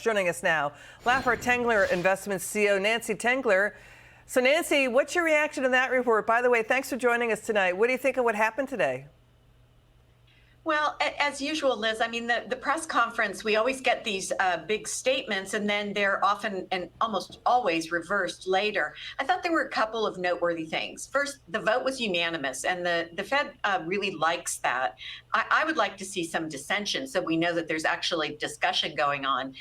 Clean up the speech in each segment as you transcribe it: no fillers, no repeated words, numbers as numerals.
Joining us now, Laffer Tengler Investments CEO Nancy Tengler. So Nancy, what's your reaction to that report? By the way, thanks for joining us tonight. What do you think of what happened today? Well, as usual, Liz, I mean, the press conference, we always get these big statements, and then they're often and almost always reversed later. I thought there were a couple of noteworthy things. First, the vote was unanimous, and the Fed really likes that. I would like to see some dissension so we know that there's actually discussion going on.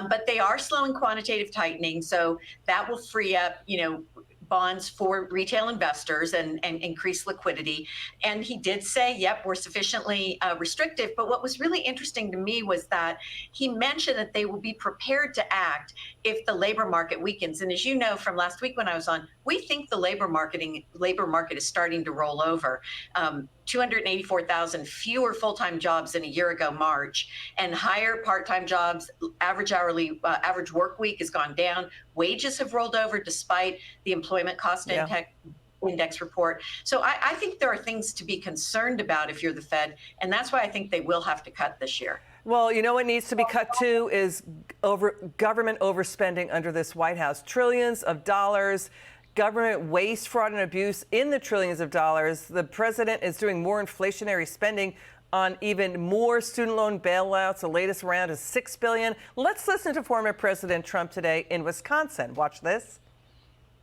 But they are slowing quantitative tightening, so that will free up, bonds for retail investors and increase liquidity. And he did say, yep, we're sufficiently restrictive. But what was really interesting to me was that he mentioned that they will be prepared to act if the labor market weakens. And as you know from last week when I was on, we think the labor market is starting to roll over. 284,000 fewer full-time jobs than a year ago, March, and higher part-time jobs. Average work week has gone down. Wages have rolled over despite the employment cost index report. So I think there are things to be concerned about if you're the Fed, and that's why I think they will have to cut this year. Well, you know what needs to be cut too is government overspending under this White House. Trillions of dollars. Government waste, fraud, and abuse in the trillions of dollars. The president is doing more inflationary spending on even more student loan bailouts. The latest round is $6 billion. Let's listen to former President Trump today in Wisconsin. Watch this.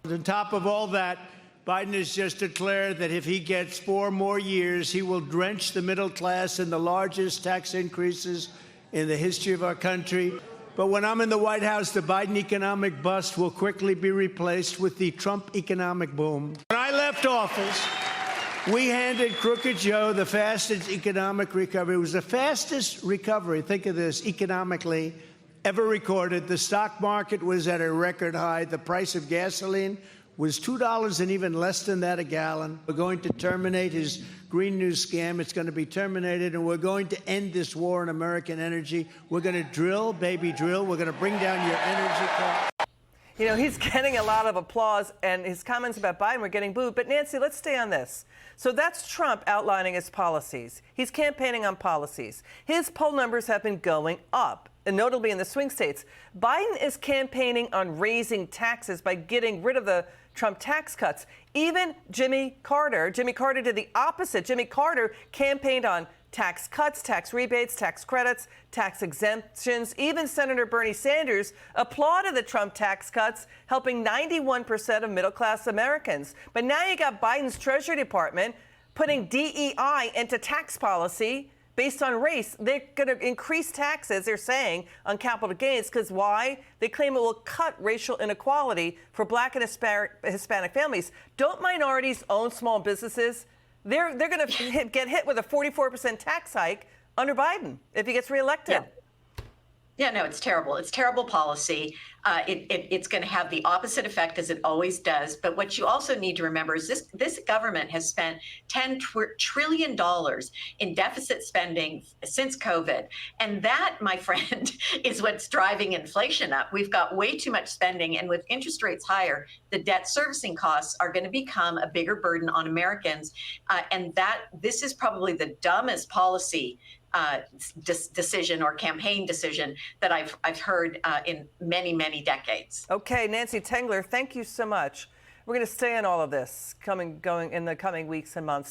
On top of all that, Biden has just declared that if he gets 4 more years, he will drench the middle class in the largest tax increases in the history of our country. But when I'm in the White House, the Biden economic bust will quickly be replaced with the Trump economic boom. When I left office, we handed Crooked Joe the fastest economic recovery. It was the fastest recovery, think of this, economically, ever recorded. The stock market was at a record high. The price of gasoline was $2 and even less than that a gallon. We're going to terminate his Green New scam. It's going to be terminated, and we're going to end this war on American energy. We're going to drill, baby, drill. We're going to bring down your energy costs. You know, he's getting a lot of applause, and his comments about Biden were getting booed. But, Nancy, let's stay on this. So that's Trump outlining his policies. He's campaigning on policies. His poll numbers have been going up, and notably in the swing states. Biden is campaigning on raising taxes by getting rid of the Trump tax cuts. Even Jimmy Carter did the opposite. Jimmy Carter campaigned on tax cuts, tax rebates, tax credits, tax exemptions. Even Senator Bernie Sanders applauded the Trump tax cuts, helping 91% of middle-class Americans. But now you got Biden's Treasury Department putting DEI into tax policy based on race. They're going to increase taxes, they're saying, on capital gains. Because why? They claim it will cut racial inequality for Black and Hispanic families. Don't minorities own small businesses? They're going to get hit with a 44% tax hike under Biden if he gets reelected. Yeah, no, it's terrible. It's terrible policy. It's going to have the opposite effect as it always does. But what you also need to remember is this government has spent $10 trillion in deficit spending since COVID. And that, my friend, is what's driving inflation up. We've got way too much spending. And with interest rates higher, the debt servicing costs are going to become a bigger burden on Americans. And this is probably the dumbest policy decision or campaign decision that I've heard in many decades. Okay, Nancy Tengler, thank you so much. We're going to stay on all of this going in the coming weeks and months.